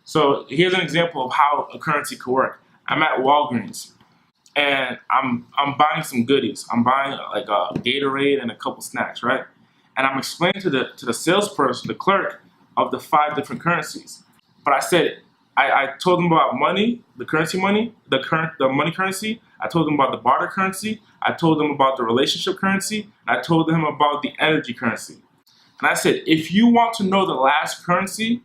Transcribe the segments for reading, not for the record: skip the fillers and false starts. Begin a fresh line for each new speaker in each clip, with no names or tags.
So here's an example of how a currency could work. I'm at Walgreens and I'm buying some goodies. I'm buying like a Gatorade and a couple snacks, right? And I'm explaining to the salesperson, the clerk, of the 5 different currencies. But I said I told them about money, the currency money, the money currency. I told them about the barter currency. I told them about the relationship currency. And I told them about the energy currency. And I said, if you want to know the last currency,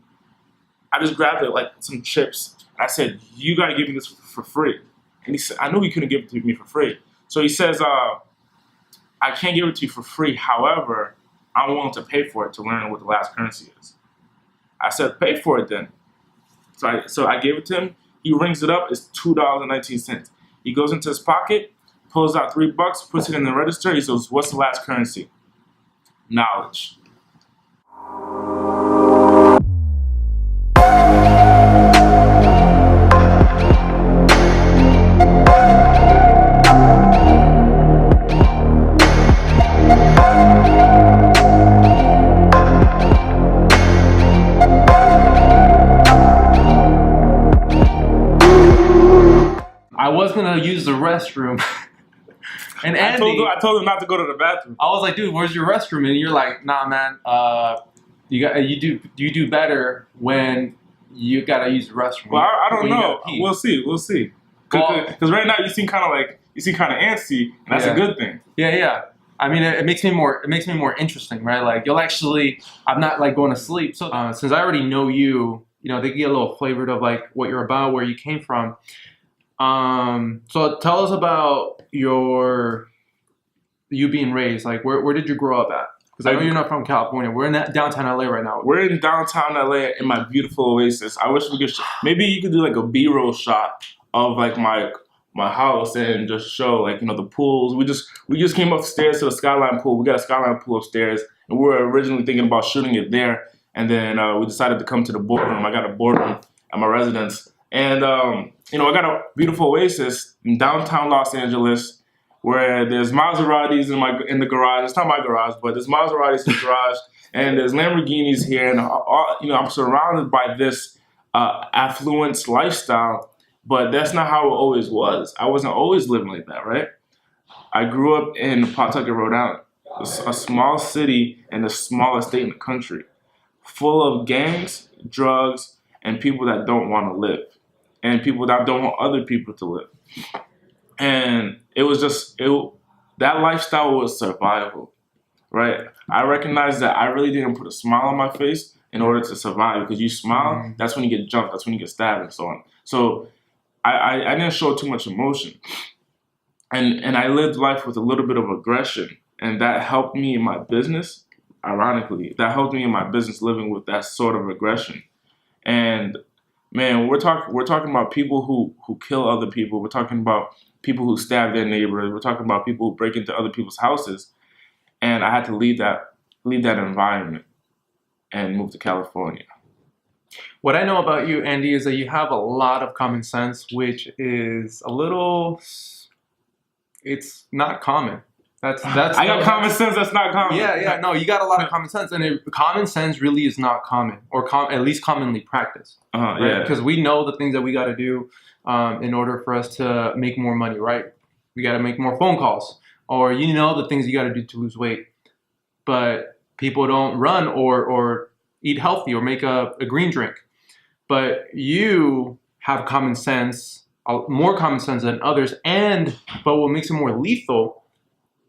I just grabbed it like some chips. And I said, you gotta give me this for free. And he said, I knew he couldn't give it to me for free. So he says, I can't give it to you for free. However, I'm willing to pay for it to learn what the last currency is. I said, pay for it then. So I gave it to him. He rings it up. It's $2.19. He goes into his pocket, pulls out $3, puts it in the register. He says, what's the last currency? Knowledge.
I was gonna use the restroom, and Andy,
I told him not to go to the bathroom.
I was like, "Dude, where's your restroom?" And you're like, "Nah, man. You do better when you gotta use the restroom."
Well, I don't know. We'll see. Because right now you seem kind of antsy, and that's a good thing.
Yeah. I mean, it makes me more interesting, right? Like I'm not like going to sleep. So since I already know you, they get a little flavored of like what you're about, where you came from. So tell us about you being raised. Like, where did you grow up at? Because I know you're not from California. We're in downtown LA right now.
We're in downtown LA in my beautiful oasis. I wish we could. Maybe you could do like a B-roll shot of like my house and just show like the pools. We just came upstairs to the Skyline pool. We got a Skyline pool upstairs, and we were originally thinking about shooting it there. And then we decided to come to the boardroom. I got a boardroom at my residence. And, I got a beautiful oasis in downtown Los Angeles where there's Maseratis in the garage. It's not my garage, but there's Maseratis in the garage, and there's Lamborghinis here. And, I'm surrounded by this affluence lifestyle, but that's not how it always was. I wasn't always living like that, right? I grew up in Pawtucket, Rhode Island, a small city and the smallest state in the country, full of gangs, drugs, and people that don't want to live. And people that don't want other people to live. And it was that lifestyle was survival, right? I recognized that I really didn't put a smile on my face in order to survive, because you smile, that's when you get jumped, that's when you get stabbed and so on. So I didn't show too much emotion. And I lived life with a little bit of aggression, and that helped me in my business, ironically. That helped me in my business living with that sort of aggression. And man, we're talking about people who kill other people. We're talking about people who stab their neighbors. We're talking about people who break into other people's houses. And I had to leave that environment and move to California.
What I know about you, Andy, is that you have a lot of common sense, which is it's not common. I
got common sense that's not common.
Yeah. No, you got a lot of common sense, and common sense really is not common, or at least commonly practiced. Right?
Yeah.
Because we know the things that we got to do in order for us to make more money, right? We got to make more phone calls, or the things you got to do to lose weight. But people don't run or eat healthy or make a green drink. But you have common sense, more common sense than others, but what makes it more lethal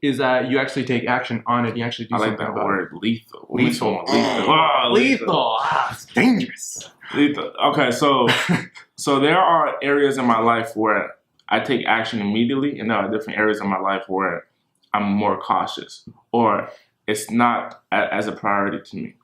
is that you actually take action on it. You actually do something about it.
I like that word, lethal.
Lethal.
Wow,
lethal. It's dangerous.
Lethal. Okay, so there are areas in my life where I take action immediately, and there are different areas in my life where I'm more cautious, or it's not as a priority to me.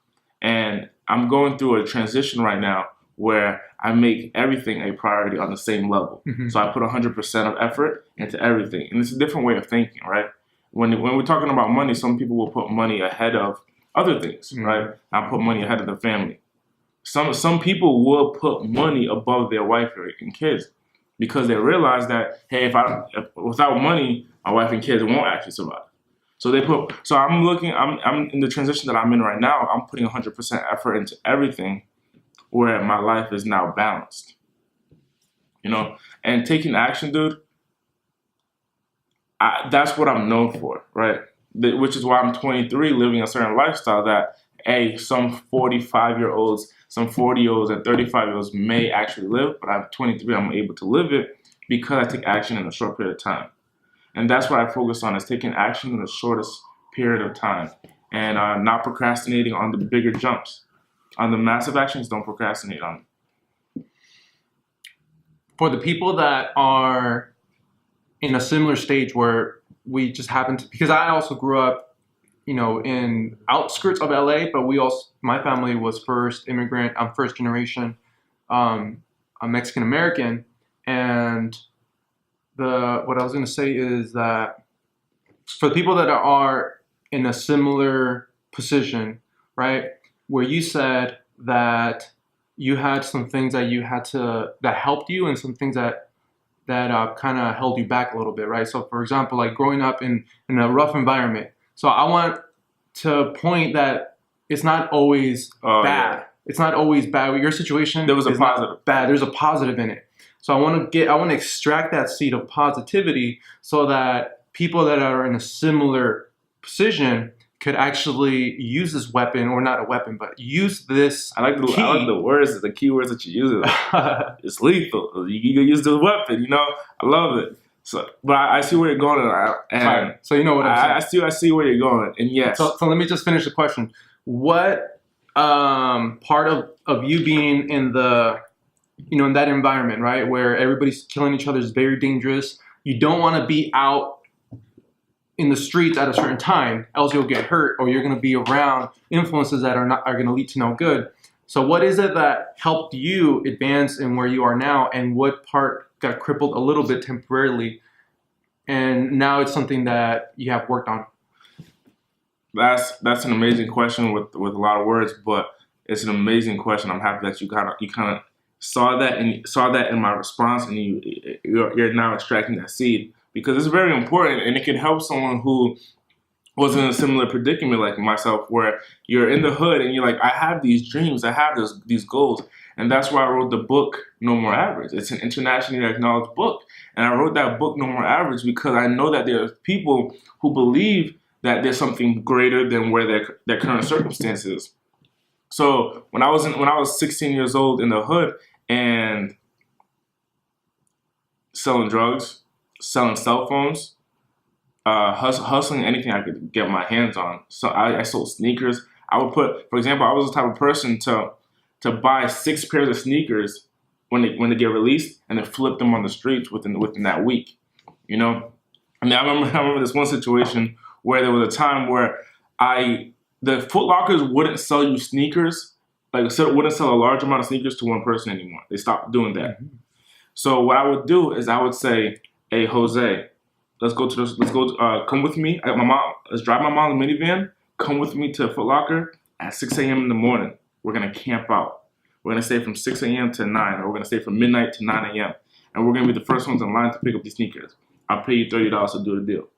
And I'm going through a transition right now where I make everything a priority on the same level. Mm-hmm. So I put 100% of effort into everything. And it's a different way of thinking, right? When we're talking about money, some people will put money ahead of other things, mm-hmm. right? I put money ahead of the family. Some people will put money above their wife and kids because they realize that, hey, if without money, my wife and kids won't actually survive. So I'm in the transition that I'm in right now. I'm putting 100% effort into everything where my life is now balanced. You know, and taking action, dude, that's what I'm known for, right? Which is why I'm 23, living a certain lifestyle that, some 45-year-olds, some 40-year-olds, and 35-year-olds may actually live, but I'm 23, I'm able to live it because I take action in a short period of time. And that's what I focus on, is taking action in the shortest period of time and not procrastinating on the bigger jumps. On the massive actions, don't procrastinate on.
For the people that are in a similar stage where we just happen to, because I also grew up, in outskirts of LA, but my family was first immigrant. I'm first generation, I'm Mexican American. And what I was going to say is that for the people that are in a similar position, right, where you said that you had some things that helped you and some things that kind of held you back a little bit, right? So for example, like growing up in a rough environment. So I want to point that it's not always bad. Yeah. It's not always bad. Your situation,
there was a positive.
Bad. There's a positive in it. So I want to extract that seed of positivity so that people that are in a similar position could actually use this weapon, or not a weapon, but use this.
I like the words, the key words that you use. It's lethal. You can use the weapon. I love it. So, but I see where you're going, and
so you know what I'm saying.
I see where you're going, and yes.
So let me just finish the question. What part of you being in the in that environment, right, where everybody's killing each other, is very dangerous. You don't want to be out in the streets at a certain time, else you'll get hurt, or you're going to be around influences that are going to lead to no good. So what is it that helped you advance in where you are now, and what part got crippled a little bit temporarily, and now it's something that you have worked on?
That's an amazing question with a lot of words, but it's an amazing question. I'm happy that you kind of saw that in my response, and you're now extracting that seed, because it's very important, and it can help someone who was in a similar predicament like myself, where you're in the hood and you're like, I have these dreams, I have these goals. And that's why I wrote the book, No More Average. It's an internationally acknowledged book. And I wrote that book, No More Average, because I know that there are people who believe that there's something greater than where their current circumstances. So when I was 16 years old in the hood and selling drugs, selling cell phones, hustling anything I could get my hands on. So I sold sneakers. I would for example, I was the type of person to buy 6 pairs of sneakers when they get released, and then flip them on the streets within that week. And I remember this one situation where there was a time where the Foot Lockers wouldn't sell you sneakers, wouldn't sell a large amount of sneakers to one person anymore. They stopped doing that. Mm-hmm. So what I would do is I would say, hey, Jose, come with me. Let's drive my mom's minivan. Come with me to Foot Locker at 6 a.m. in the morning. We're going to camp out. We're going to stay from 6 a.m. to 9, or we're going to stay from midnight to 9 a.m. And we're going to be the first ones in line to pick up these sneakers. I'll pay you $30 to do the deal.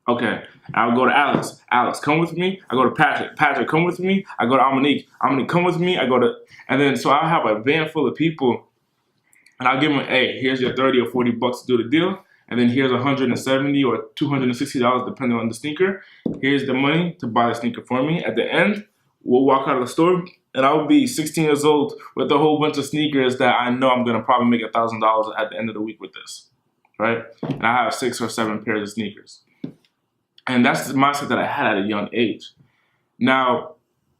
Okay. I'll go to Alex. Alex, come with me. I go to Patrick. Patrick, come with me. I go to Dominique. Dominique, come with me. And then so I'll have a van full of people, and I'll give them, hey, here's your 30 or 40 bucks to do the deal. And then here's $170 or $260, depending on the sneaker. Here's the money to buy the sneaker for me. At the end, we'll walk out of the store, and I'll be 16 years old with a whole bunch of sneakers that I know I'm going to probably make $1,000 at the end of the week with this, right? And I have 6 or 7 pairs of sneakers. And that's the mindset that I had at a young age. Now,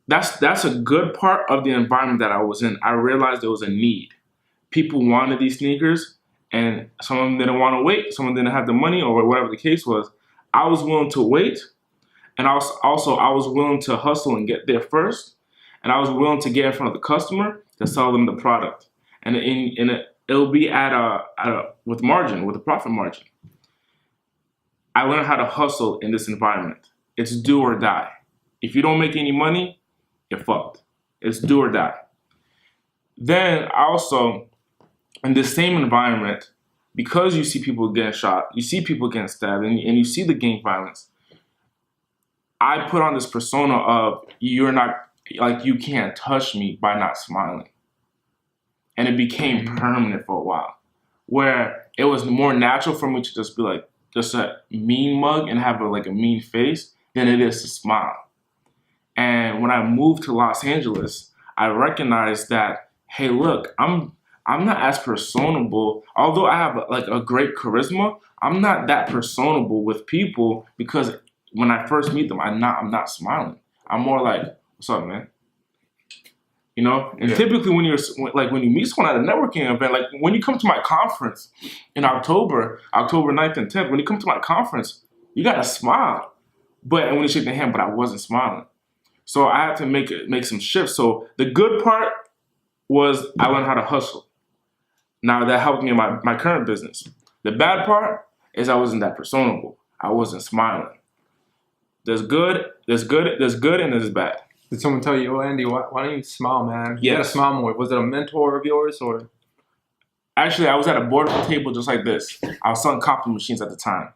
that's a good part of the environment that I was in. I realized there was a need. People wanted these sneakers, and some of them didn't want to wait. Some of them didn't have the money, or whatever the case was. I was willing to wait, and I was willing to hustle and get there first, and I was willing to get in front of the customer to sell them the product, and it'll be with a profit margin. I learned how to hustle in this environment. It's do or die. If you don't make any money, you're fucked. It's do or die. Then also, in this same environment, because you see people getting shot, you see people getting stabbed, and you see the gang violence, I put on this persona of you can't touch me by not smiling. and it became permanent for a while, where it was more natural for me to just be like, just a mean mug and have a mean face than it is to smile. And when I moved to Los Angeles, I recognized that, hey, look, I'm not as personable. Although I have a great charisma, I'm not that personable with people because when I first meet them, I'm not smiling. I'm more like, what's up, man? You know, and typically when you meet someone at a networking event, like when you come to my conference in October 9th and 10th, when you come to my conference, you gotta smile. And when you shake their hand, but I wasn't smiling. So I had to make some shifts. So the good part was I learned how to hustle. Now that helped me in my current business. The bad part is I wasn't that personable. I wasn't smiling. There's good, and there's bad.
Did someone tell you, oh, Andy, why don't you smile, man? You
Yes.
gotta smile more. Was it a mentor of yours or?
Actually, I was at a boardroom table just like this. I was selling copy machines at the time.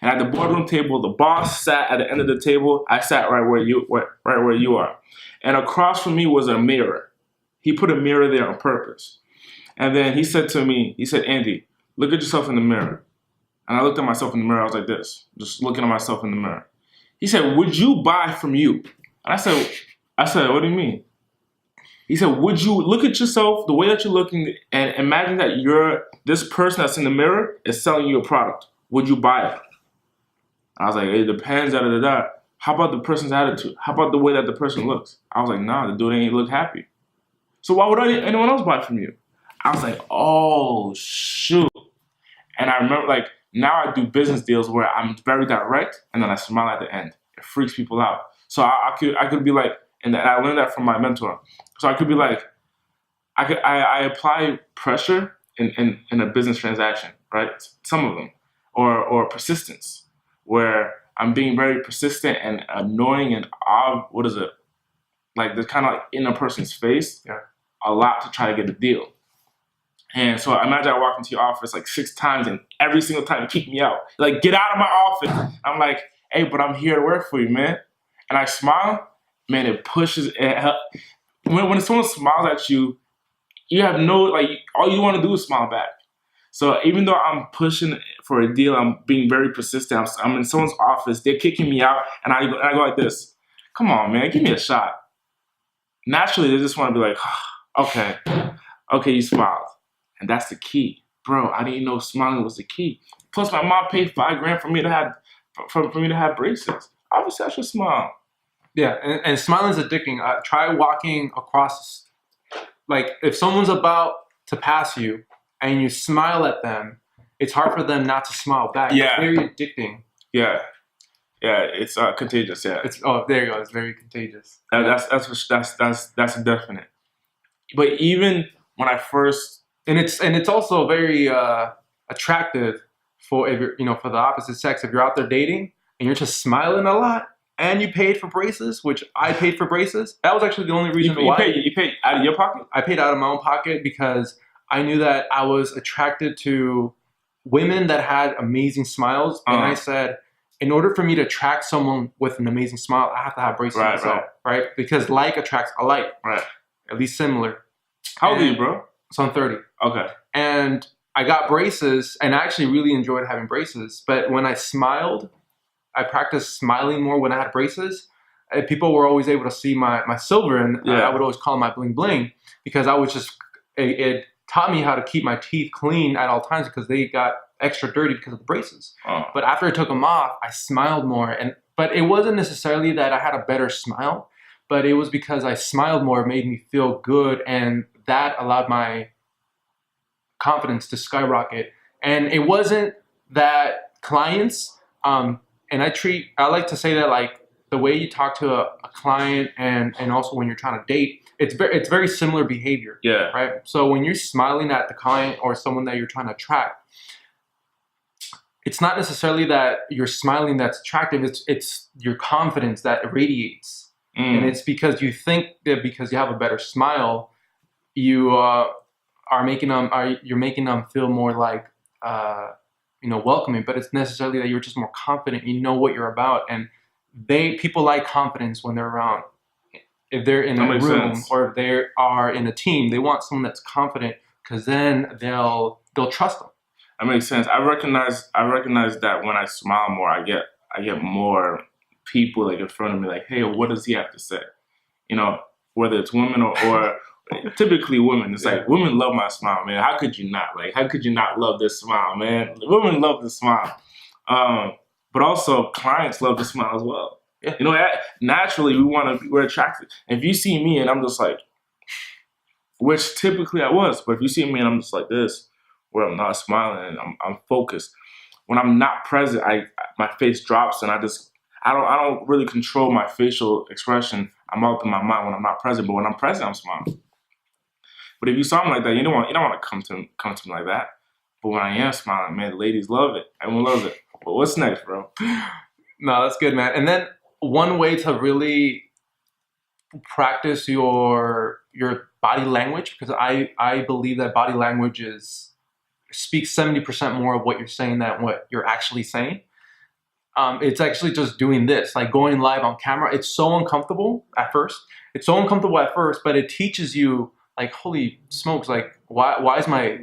And at the boardroom table, the boss sat at the end of the table. I sat right where you are. And across from me was a mirror. He put a mirror there on purpose. And then he said to me, Andy, look at yourself in the mirror. And I looked at myself in the mirror. I was like this, just looking at myself in the mirror. He said, would you buy from you? And I said, what do you mean? He said, would you look at yourself the way that you're looking and imagine that this person that's in the mirror is selling you a product. Would you buy it? I was like, it depends, da da da da. How about the person's attitude? How about the way that the person looks? I was like, nah, the dude ain't look happy. So why would anyone else buy from you? I was like, oh, shoot. And I remember, now I do business deals where I'm very direct and then I smile at the end. It freaks people out. So I could be like, and I learned that from my mentor. So I could be like, I apply pressure in a business transaction, right? Some of them. Or persistence, where I'm being very persistent and annoying and what is it? They're kind of in a person's face a lot to try to get a deal. And so imagine I walk into your office 6 times and every single time you kick me out. Get out of my office. I'm like, hey, but I'm here to work for you, man. And I smile, man, it pushes. When someone smiles at you, you have all you want to do is smile back. So even though I'm pushing for a deal, I'm being very persistent. I'm in someone's office, they're kicking me out, and I go like this. Come on, man, give me a shot. Naturally, they just want to be like, oh, okay, you smiled. And that's the key. Bro, I didn't know smiling was the key. Plus, my mom paid $5,000 for me to have braces. Obviously, I should smile.
Yeah, and smiling is addicting. Try walking across, if someone's about to pass you and you smile at them, it's hard for them not to smile back.
Yeah.
It's very addicting.
Yeah, it's contagious. Yeah.
There you go. It's very contagious.
That's definite. But even when I first,
and it's also very attractive for for the opposite sex. If you're out there dating and you're just smiling a lot, and you paid for braces, which I paid for braces. That was actually the only reason why.
You paid out of your pocket?
I paid out of my own pocket because I knew that I was attracted to women that had amazing smiles. And I said, in order for me to attract someone with an amazing smile, I have to have braces myself, right? Because like attracts alike. Right. At least similar.
How old are you, bro?
So I'm 30.
Okay.
And I got braces, and I actually really enjoyed having braces. But when I smiled, I practiced smiling more when I had braces. And people were always able to see my silver, and I would always call them my bling bling because I was just, it taught me how to keep my teeth clean at all times because they got extra dirty because of the braces. But after I took them off, I smiled more. But it wasn't necessarily that I had a better smile, but it was because I smiled more, it made me feel good, and that allowed my confidence to skyrocket. And it wasn't that clients, and I like to say that the way you talk to a client and also when you're trying to date, it's very similar behavior. Yeah. Right. So when you're smiling at the client or someone that you're trying to attract, it's not necessarily that you're smiling that's attractive. It's your confidence that irradiates, and it's because you think that because you have a better smile, you you're making them feel more welcoming, but it's necessarily that you're just more confident. You know what you're about, and people like confidence when they're around if they're in
That
a
makes
room
sense.
or if they are in a team, they want someone that's confident because then they'll trust them.
That makes sense. I recognize that when I smile more, I get more people like in front of me, like, hey, what does he have to say? You know, whether it's women or typically women. It's like women love my smile, man. How could you not? Like, how could you not love this smile, man? Women love the smile. But also clients love the smile as well.
Yeah.
You know, naturally we're attracted. If you see me and I'm just like, which typically I was, but if you see me and I'm just like this, where I'm not smiling and I'm focused. When I'm not present, my face drops and I don't really control my facial expression. I'm out in my mind when I'm not present, but when I'm present, I'm smiling. But if you saw me like that, you don't want to come to me like that. But when I am smiling, man, the ladies love it. Everyone loves it. But what's next, bro?
No, that's good, man. And then one way to really practice your body language, because I believe that body language speaks 70% more of what you're saying than what you're actually saying. It's actually just doing this, like going live on camera. It's so uncomfortable at first. But it teaches you, like, holy smokes, like why is my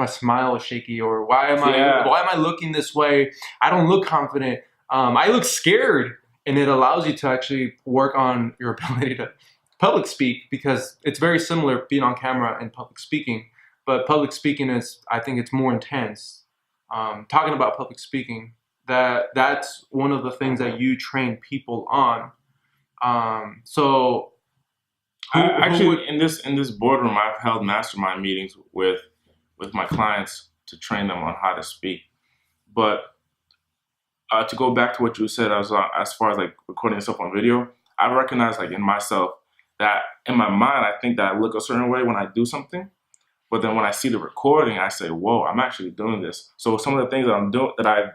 smile shaky, or why am I looking this way? I don't look confident. I look scared, and it allows you to actually work on your ability to public speak, because it's very similar being on camera and public speaking. But public speaking I think it's more intense. Talking about public speaking, that's one of the things that you train people on.
In this boardroom, I've held mastermind meetings with my clients to train them on how to speak. But to go back to what you said, as far as like recording yourself on video, I recognize like in myself that in my mind, I think that I look a certain way when I do something. But then when I see the recording, I say, whoa, I'm actually doing this. So some of the things that I'm doing, that I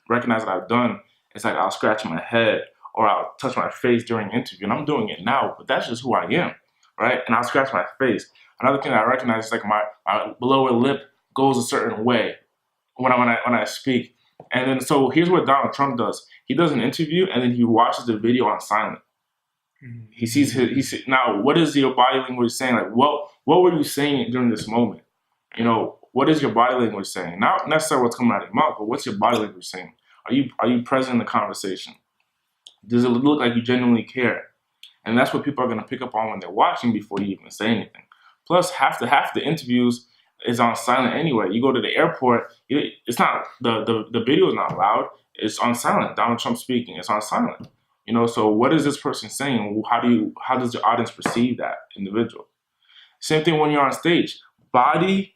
recognize that I've done, it's like I'll scratch my head or I'll touch my face during an interview. And I'm doing it now, but that's just who I am, right? And I'll scratch my face. Another thing that I recognize is like my lower lip goes a certain way when I speak. And then, so here's what Donald Trump does. He does an interview and then he watches the video on silent. He sees now, what is your body language saying? Like, what were you saying during this moment? You know, what is your body language saying? Not necessarily what's coming out of your mouth, but what's your body language saying? Are you present in the conversation? Does it look like you genuinely care? And that's what people are going to pick up on when they're watching before you even say anything. Plus, half the interviews is on silent anyway. You go to the airport, it's not the video is not loud. It's on silent. Donald Trump speaking, it's on silent. You know, so what is this person saying? How does the audience perceive that individual? Same thing when you're on stage. Body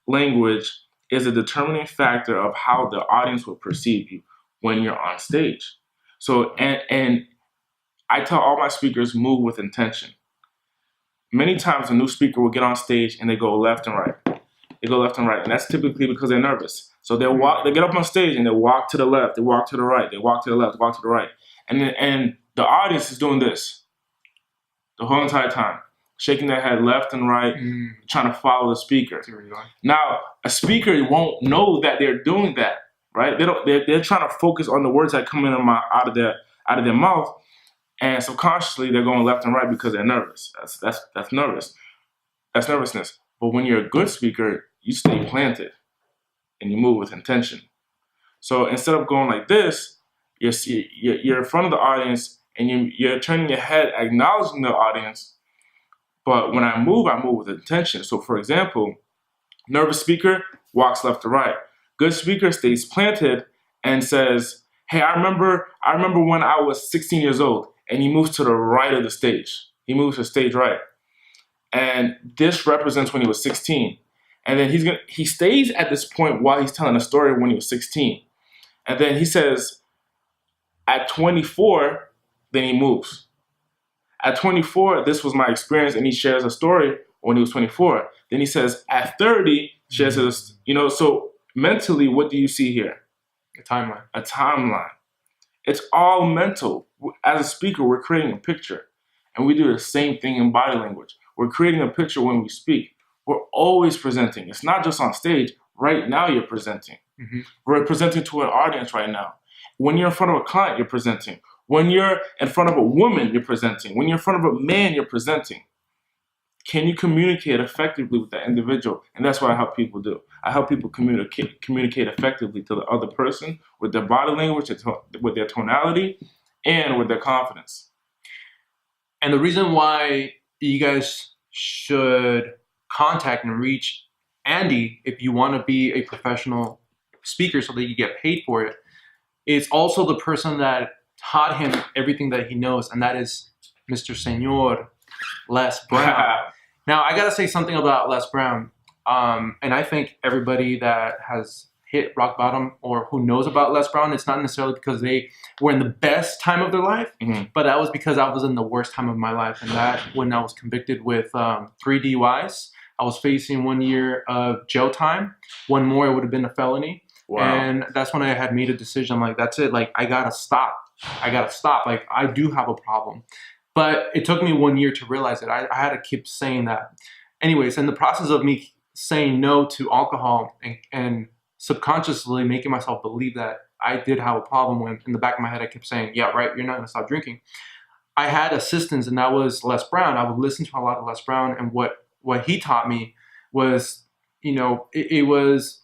language is a determining factor of how the audience will perceive you when you're on stage. So, and I tell all my speakers, move with intention. Many times a new speaker will get on stage and they go left and right. They go left and right, and that's typically because they're nervous. So they get up on stage and they walk to the left, they walk to the right, they walk to the left, walk to the right. And the audience is doing this the whole entire time, shaking their head left and right, trying to follow the speaker. Now, a speaker won't know that they're doing that, right? They're trying to focus on the words that come out of their mouth, and subconsciously they're going left and right because they're nervous. That's nervous. That's nervousness. But when you're a good speaker, you stay planted and you move with intention. So instead of going like this, you're in front of the audience and you're turning your head, acknowledging the audience. But when I move with intention. So for example, nervous speaker walks left to right. Good speaker stays planted and says, hey, I remember when I was 16 years old, and he moves to the right of the stage. He moves to stage right. And this represents when he was 16. And then he stays at this point while he's telling a story when he was 16. And then he says, at 24, then he moves. At 24, this was my experience, and he shares a story when he was 24. Then he says, at 30, shares his, so mentally, what do you see here?
A timeline.
A timeline. It's all mental. As a speaker, we're creating a picture. And we do the same thing in body language. We're creating a picture when we speak. We're always presenting. It's not just on stage. Right now, you're presenting. We're presenting to an audience right now. When you're in front of a client, you're presenting. When you're in front of a woman, you're presenting. When you're in front of a man, you're presenting. Can you communicate effectively with that individual? And that's what I help people do. I help people communicate effectively to the other person with their body language, with their tonality, and with their confidence.
And the reason why you guys should contact and reach Andy if you want to be a professional speaker so that you get paid for it, is also the person that taught him everything that he knows, and that is Mr. Senor Les Brown. Now, I got to say something about Les Brown. And I think everybody that has hit rock bottom or who knows about Les Brown, it's not necessarily because they were in the best time of their life, but that was because I was in the worst time of my life. And that when I was convicted with 3 DUIs, I was facing 1 year of jail time. One more, it would have been a felony. Wow. And that's when I had made a decision. I'm like, that's it. Like, I got to stop. Like, I do have a problem. But it took me 1 year to realize it. I had to keep saying that. Anyways, in the process of me saying no to alcohol and subconsciously making myself believe that I did have a problem, when in the back of my head I kept saying, yeah, right, you're not going to stop drinking. I had assistance, and that was Les Brown. I would listen to a lot of Les Brown, and what he taught me was, it was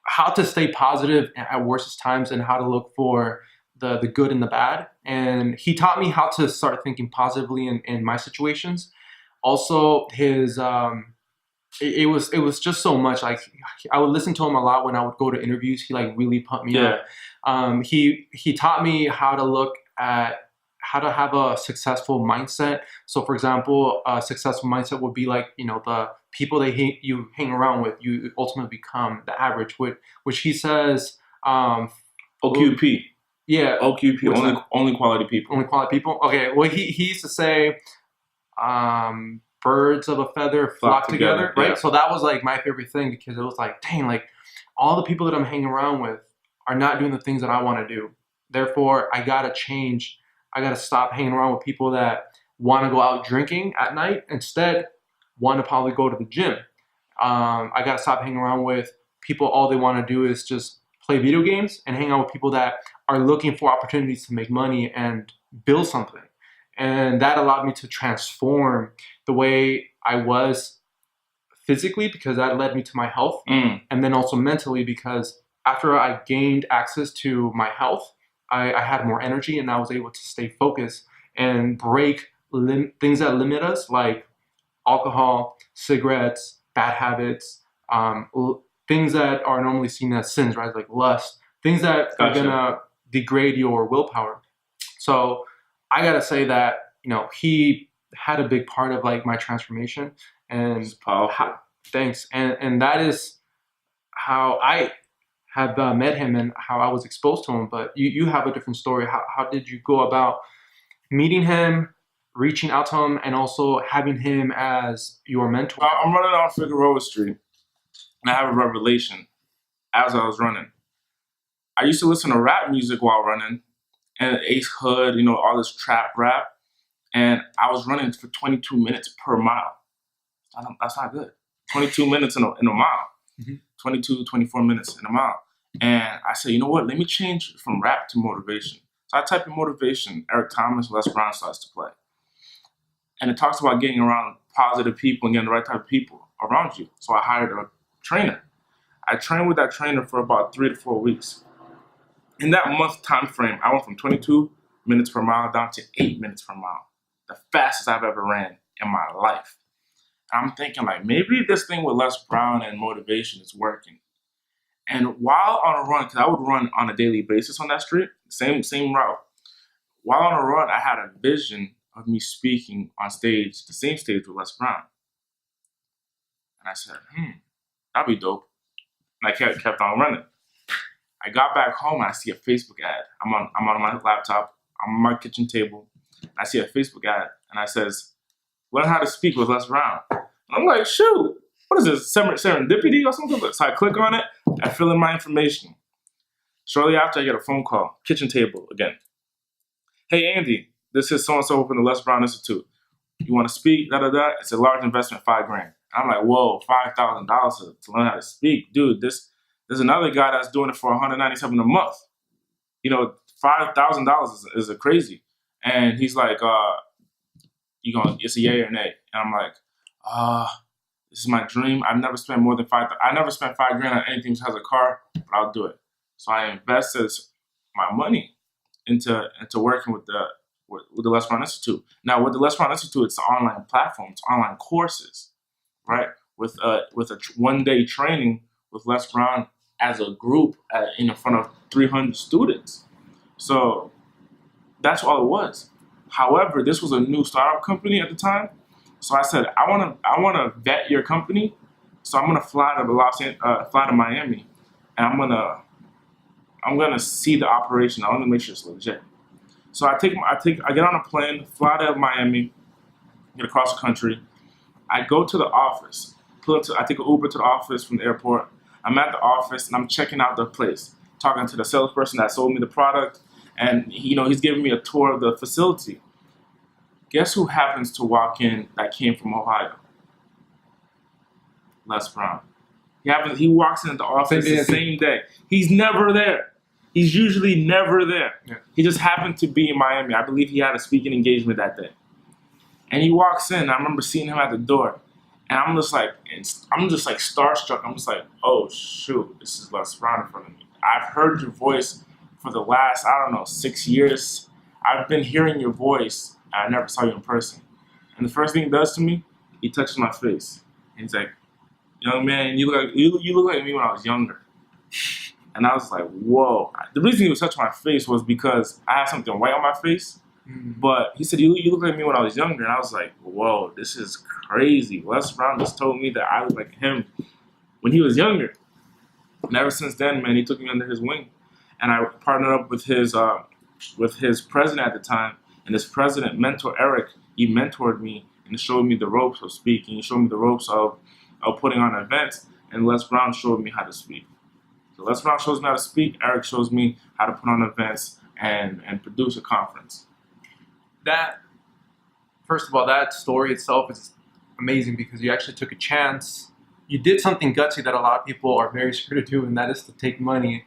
how to stay positive at worst times and how to look for the good and the bad. And he taught me how to start thinking positively in my situations. Also, his it was just so much. Like, I would listen to him a lot when I would go to interviews. He like really pumped me up. He taught me how to look at how to have a successful mindset. So, for example, a successful mindset would be like, the people that you hang around with, you ultimately become the average. Which he says,
OQP.
Yeah,
OQP. Only quality people.
Only quality people. Okay. Well, he used to say, birds of a feather flock together, right? Yeah. So that was like my favorite thing, because it was like, dang, like all the people that I'm hanging around with are not doing the things that I want to do. Therefore, I gotta change. I gotta stop hanging around with people that want to go out drinking at night. Instead, want to probably go to the gym. I gotta stop hanging around with people. All they want to do is just play video games, and hang out with people that are looking for opportunities to make money and build something. And that allowed me to transform the way I was physically, because that led me to my health. And then also mentally, because after I gained access to my health, I had more energy, and I was able to stay focused and break things that limit us, like alcohol, cigarettes, bad habits, things that are normally seen as sins, right? Like lust, things that are gonna degrade your willpower. So I gotta say that, he had a big part of like my transformation. And thanks. And that is how I have met him and how I was exposed to him. But you have a different story. How did you go about meeting him, reaching out to him, and also having him as your mentor?
I'm running on Figueroa Street, and I have a revelation as I was running. I used to listen to rap music while running, and Ace Hood, all this trap rap. And I was running for 22 minutes per mile. That's not good. 22 minutes in a mile. 22, 24 minutes in a mile. And I said, you know what? Let me change from rap to motivation. So I type in motivation. Eric Thomas, Les Brown starts to play. And it talks about getting around positive people and getting the right type of people around you. So I hired a trainer. I trained with that trainer for about 3 to 4 weeks. In that month time frame, I went from 22 minutes per mile down to 8 minutes per mile. The fastest I've ever ran in my life. I'm thinking like, maybe this thing with Les Brown and motivation is working. And while on a run, because I would run on a daily basis on that street, same route. While on a run, I had a vision of me speaking on stage, the same stage with Les Brown. And I said, that'd be dope. And I kept on running. I got back home and I see a Facebook ad. I'm on my laptop, I'm on my kitchen table. I see a Facebook ad, and I says, learn how to speak with Les Brown. And I'm like, shoot, what is this, serendipity or something? So I click on it, I fill in my information. Shortly after, I get a phone call, kitchen table again. Hey, Andy, this is so-and-so from the Les Brown Institute. You want to speak, da-da-da? It's a large investment, $5,000. I'm like, whoa, $5,000 to learn how to speak. Dude, there's another guy that's doing it for $197 a month. $5,000 is a crazy. And he's like, it's a yay or nay. And I'm like, this is my dream. I've never spent more than I never spent $5,000 on anything besides a car, but I'll do it. So I invested my money into working with the Les Brown Institute. Now, with the Les Brown Institute, it's an online platform. It's online courses, right? With a one-day training with Les Brown as a group in front of 300 students. So that's all it was. However, this was a new startup company at the time. So I said, I want to vet your company. So I'm gonna fly to Miami, and I'm gonna see the operation. I want to make sure it's legit. So I get on a plane, fly to Miami, get across the country. I go to the office. I take an Uber to the office from the airport. I'm at the office and I'm checking out the place, talking to the salesperson that sold me the product, and he's giving me a tour of the facility. Guess who happens to walk in that came from Ohio? Les Brown. He walks into the office the same day. He's never there. He's usually never there. Yeah. He just happened to be in Miami. I believe he had a speaking engagement that day. And he walks in. I remember seeing him at the door. And I'm just like starstruck. I'm just like, oh shoot, this is Les Brown in front of me. I've heard your voice for the last, 6 years. I've been hearing your voice. I never saw you in person. And the first thing he does to me, he touches my face. And he's like, young man, you look like me when I was younger. And I was like, whoa. The reason he was touching my face was because I had something white on my face. Mm-hmm. But he said, you look like me when I was younger. And I was like, whoa, this is crazy. Les Brown just told me that I look like him when he was younger. And ever since then, man, he took me under his wing. And I partnered up with his president at the time. And his president, mentor Eric, he mentored me and showed me the ropes of speaking. He showed me the ropes of putting on events. And Les Brown showed me how to speak. So Les Brown shows me how to speak. Eric shows me how to put on events and produce a conference.
First of all, that story itself is amazing because you actually took a chance. You did something gutsy that a lot of people are very scared to do, and that is to take money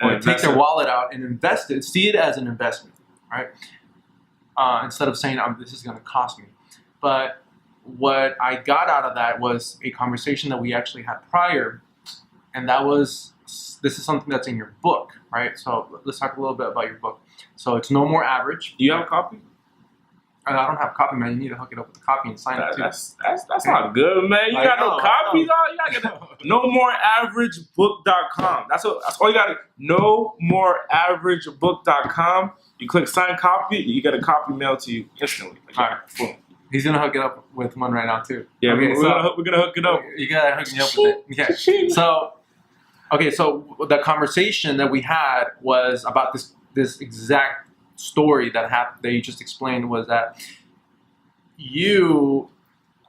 or take their wallet out and invest it. See it as an investment, right? Instead of saying, this is going to cost me. But what I got out of that was a conversation that we actually had prior, and that was, this is something that's in your book, right? So let's talk a little bit about your book. So it's No More Average.
Do you have a copy?
I don't have a copy, man. You need to hook it up with a copy and sign it too.
That's not good, man. You got no copies on? You got to get NoMoreAverageBook.com. That's all you got to NoMoreAverageBook.com. You click sign copy, you get a copy mailed to you instantly.
All right, boom. He's gonna hook it up with one right now too.
Yeah, okay, we're gonna hook it up.
You gotta hook me up with it. Okay. So the conversation that we had was about this exact story that happened that you just explained, was that you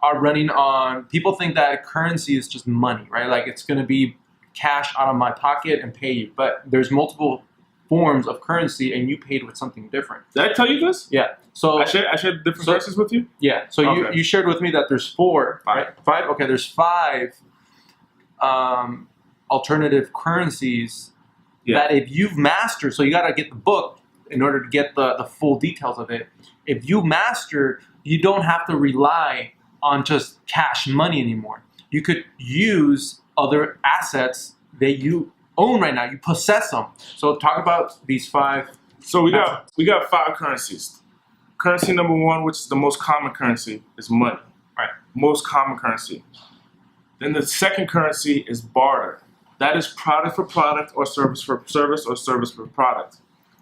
are running on, people think that currency is just money, right? Like it's gonna be cash out of my pocket and pay you, but there's multiple forms of currency, and you paid with something different.
Did I tell you this?
Yeah. So
I shared different verses with you?
Yeah. So okay. you shared with me that there's four, right? Five? Okay, there's five alternative currencies that if you've mastered, so you got to get the book in order to get the full details of it. If you master, you don't have to rely on just cash money anymore. You could use other assets that you own right now. You possess them. So talk about these five.
So we got five currencies. Currency number one, which is the most common currency, is money.
Right.
Most common currency. Then the second currency is barter. That is product for product or service for service or service for product,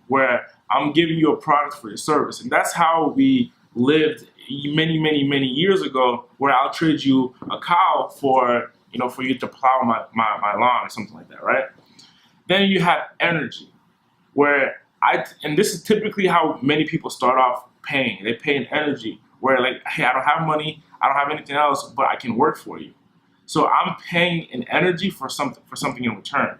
where I'm giving you a product for your service. And that's how we lived many, many, many years ago, where I'll trade you a cow for you to plow my lawn or something like that, right? Then you have energy, where and this is typically how many people start off paying. They pay in energy, where like, hey, I don't have money, I don't have anything else, but I can work for you. So I'm paying in energy for something in return.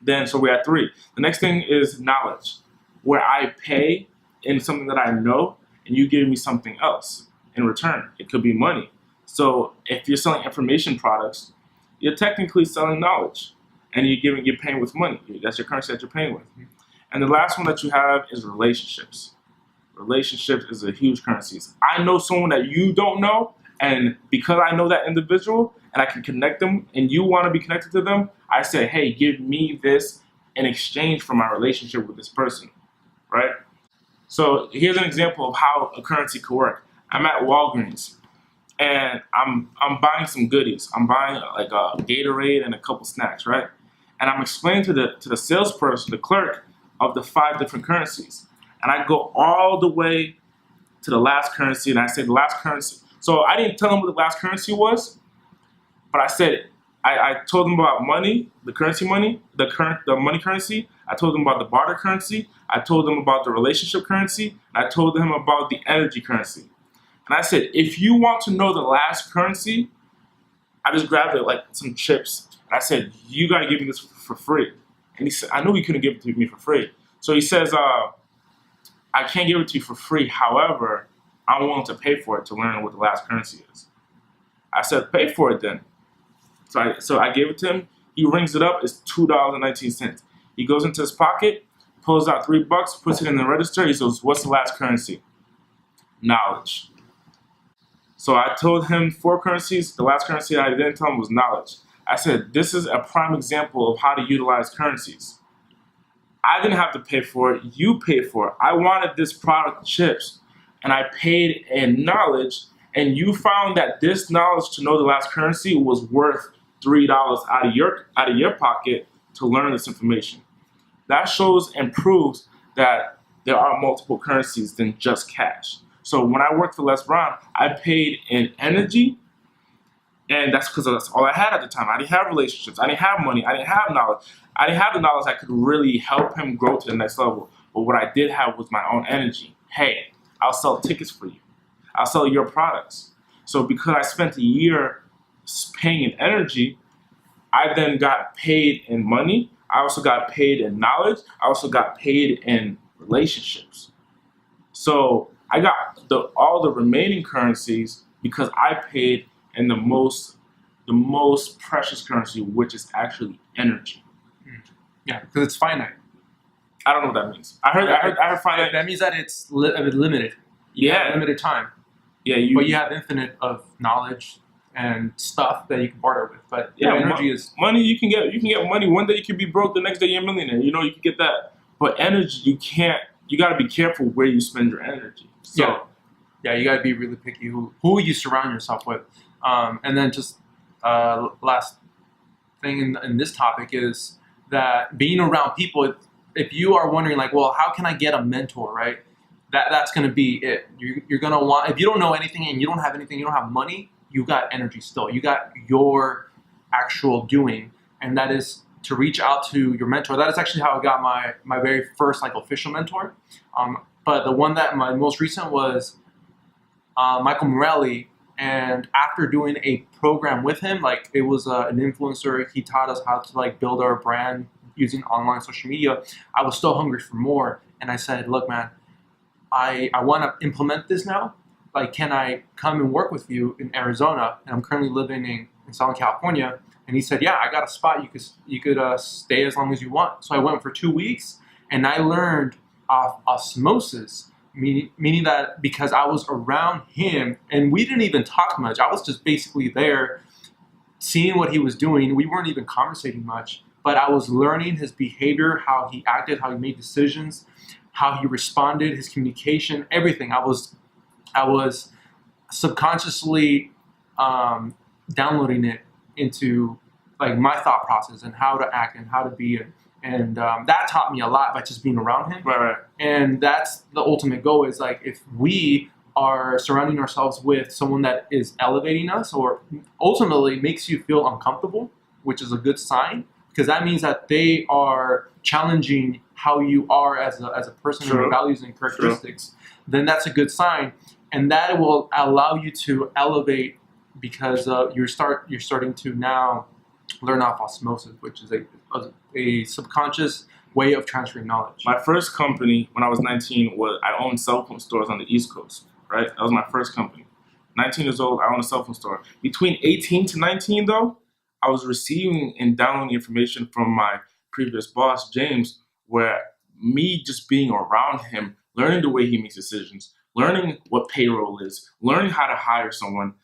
Then, so we're at three. The next thing is knowledge, where I pay in something that I know, and you give me something else in return. It could be money. So if you're selling information products, you're technically selling knowledge, and you're paying with money. That's your currency that you're paying with. And the last one that you have is relationships. Relationships is a huge currency. I know someone that you don't know, and because I know that individual and I can connect them and you want to be connected to them, I say, hey, give me this in exchange for my relationship with this person, right? So here's an example of how a currency could work. I'm at Walgreens and I'm buying some goodies. I'm buying like a Gatorade and a couple snacks, right? And I'm explaining to the salesperson, the clerk, of the 5 different currencies. And I go all the way to the last currency and I say the last currency. So I didn't tell them what the last currency was, but I said, I told them about money, the currency money, the money currency. I told them about the barter currency. I told them about the relationship currency. And I told them about the energy currency. And I said, if you want to know the last currency, I just grabbed it like some chips. And I said, you got to give me this for free. And he said, I knew he couldn't give it to me for free. So he says, I can't give it to you for free. However, I'm willing to pay for it to learn what the last currency is. I said, pay for it then. So I gave it to him. He rings it up. It's $2.19. He goes into his pocket, pulls out $3, puts it in the register. He says, what's the last currency? Knowledge. So I told him 4 currencies. The last currency I didn't tell him was knowledge. I said, this is a prime example of how to utilize currencies. I didn't have to pay for it. You paid for it. I wanted this product, chips, and I paid in knowledge, and you found that this knowledge to know the last currency was worth $3 out of your pocket to learn this information. That shows and proves that there are multiple currencies than just cash. So when I worked for Les Brown, I paid in energy, and that's because that's all I had at the time. I didn't have relationships. I didn't have money. I didn't have knowledge. I didn't have the knowledge that could really help him grow to the next level. But what I did have was my own energy. Hey, I'll sell tickets for you. I'll sell your products. So because I spent a year paying in energy, I then got paid in money. I also got paid in knowledge. I also got paid in relationships. So I got all the remaining currencies because I paid in the most precious currency, which is actually energy.
Yeah, because it's finite.
I don't know what that means. I heard finite.
That means that it's limited. You have limited time.
Yeah,
but you have infinite of knowledge and stuff that you can barter with. But energy is
money. You can get money. One day you can be broke. The next day you're a millionaire. You know, you can get that. But energy, you can't. You got to be careful where you spend your energy. So,
yeah, you got to be really picky who you surround yourself with. And then just last thing in this topic is that being around people. If you are wondering, like, well, how can I get a mentor, right? That's going to be it. You're going to want, if you don't know anything and you don't have anything, you don't have money, you got energy still. You got your actual doing, and that is to reach out to your mentor. That is actually how I got my very first like official mentor. But the one that my most recent was Michael Morelli. And after doing a program with him, like it was an influencer, he taught us how to like build our brand using online social media. I was still hungry for more, and I said, look, man, I want to implement this now. Like, can I come and work with you in Arizona? And I'm currently living in Southern California. And he said, yeah, I got a spot. You could stay as long as you want. So I went for 2 weeks, and I learned osmosis, meaning that because I was around him, and we didn't even talk much. I was just basically there, seeing what he was doing. We weren't even conversating much, but I was learning his behavior, how he acted, how he made decisions, how he responded, his communication, everything. I was subconsciously downloading it into like my thought process and how to act and how to be, and that taught me a lot by just being around him.
Right.
And that's the ultimate goal, is like if we are surrounding ourselves with someone that is elevating us or ultimately makes you feel uncomfortable, which is a good sign, because that means that they are challenging how you are as a person and your values and characteristics, then that's a good sign. And that will allow you to elevate because you're starting to now learn off osmosis, which is a subconscious way of transferring knowledge.
My first company when I was 19 was I owned cell phone stores on the East Coast, right? That was my first company. 19 years old, I owned a cell phone store. Between 18 to 19 though, I was receiving and downloading information from my previous boss, James, where me just being around him, learning the way he makes decisions, learning what payroll is, learning how to hire someone,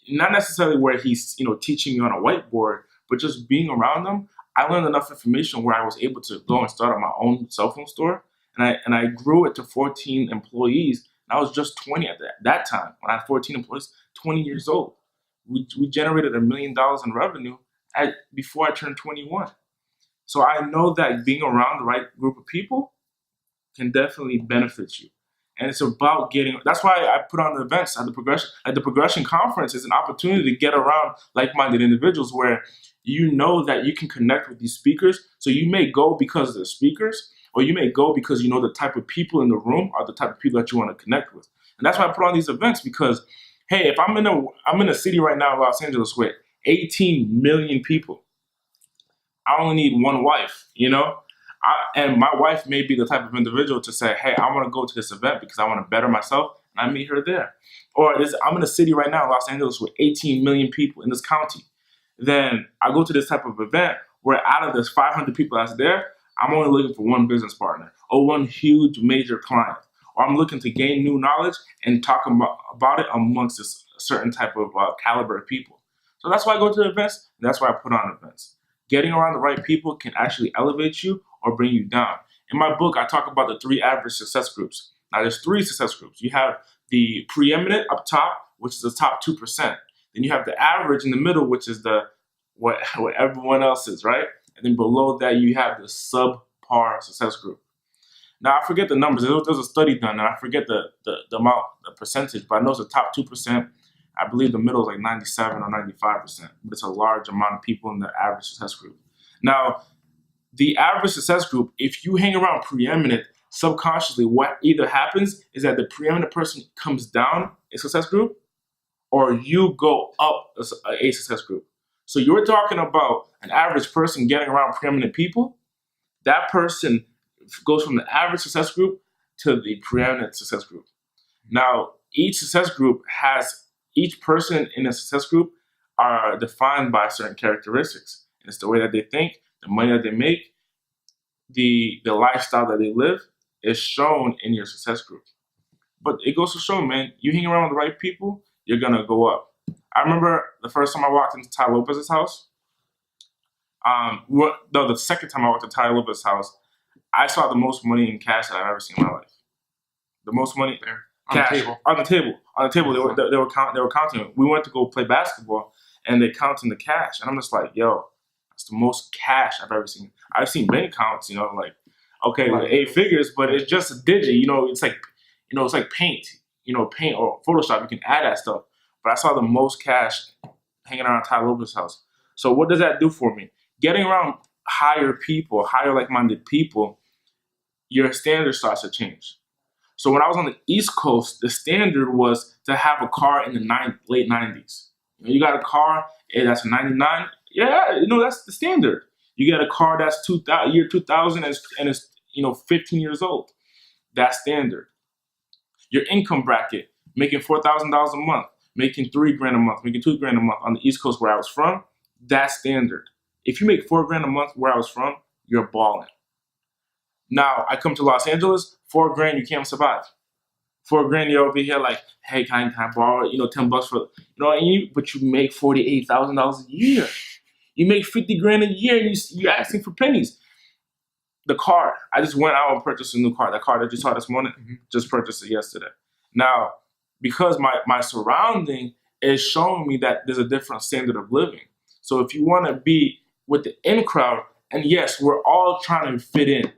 not necessarily where he's, teaching me on a whiteboard, but just being around him, I learned enough information where I was able to go and start my own cell phone store. And I grew it to 14 employees. And I was just 20 at that time. When I had 14 employees, 20 years old. We generated $1 million in revenue before I turned 21. So I know that being around the right group of people can definitely benefit you. And it's about that's why I put on the events at the Progression. At the Progression Conference is an opportunity to get around like-minded individuals where you know that you can connect with these speakers. So you may go because of the speakers, or you may go because you know the type of people in the room are the type of people that you want to connect with. And that's why I put on these events because, hey, if I'm in a city right now in Los Angeles with 18 million people, I only need one wife, and my wife may be the type of individual to say, hey, I want to go to this event because I want to better myself, and I meet her there. Or I'm in a city right now in Los Angeles with 18 million people in this county. Then I go to this type of event where out of this 500 people that's there, I'm only looking for one business partner or one huge major client. Or I'm looking to gain new knowledge and talk about it amongst a certain type of caliber of people. So that's why I go to events, and that's why I put on events. Getting around the right people can actually elevate you or bring you down. In my book, I talk about the 3 average success groups. Now, there's 3 success groups. You have the preeminent up top, which is the top 2%. Then you have the average in the middle, which is what everyone else is, right? And then below that, you have the subpar success group. Now, I forget the numbers. There's a study done, and I forget the amount, the percentage, but I know it's the top 2%. I believe the middle is like 97 or 95%, but it's a large amount of people in the average success group. Now, the average success group, if you hang around preeminent, subconsciously what either happens is that the preeminent person comes down a success group or you go up a success group. So you're talking about an average person getting around preeminent people. That person goes from the average success group to the preeminent success group. Now, each person in a success group are defined by certain characteristics. And it's the way that they think, the money that they make, the lifestyle that they live is shown in your success group. But it goes to show, man, you hang around with the right people, you're going to go up. I remember the first time I walked into Ty Lopez's house. The second time I walked to Ty Lopez's house, I saw the most money in cash that I've ever seen in my life. The most money there. Cash, on the table. They were counting. We went to go play basketball, and they're counting the cash, and I'm just like, yo, that's the most cash I've ever seen. I've seen bank accounts, like, okay, with 8 figures, but it's just a digit. It's like paint, paint or Photoshop. You can add that stuff. But I saw the most cash hanging around Ty Lopez's house. So what does that do for me? Getting around higher people, higher like-minded people, your standard starts to change. So when I was on the East Coast, the standard was to have a car in the late 90s. You got a car that's a 99. Yeah, that's the standard. You get a car that's year 2000 and it's 15 years old. That's standard. Your income bracket, making $4,000 a month, making $3,000 a month, making $2,000 a month on the East Coast where I was from, that's standard. If you make $4,000 a month where I was from, you're balling. Now, I come to Los Angeles, $4,000, you can't survive. $4,000, you're over here like, hey, can I borrow, $10 for, but you make $48,000 a year. You make $50,000 a year and you're asking for pennies. The car, I just went out and purchased a new car. That car that you saw this morning, just purchased it yesterday. Now, because my surrounding is showing me that there's a different standard of living. So if you want to be with the in crowd, and yes, we're all trying to fit in.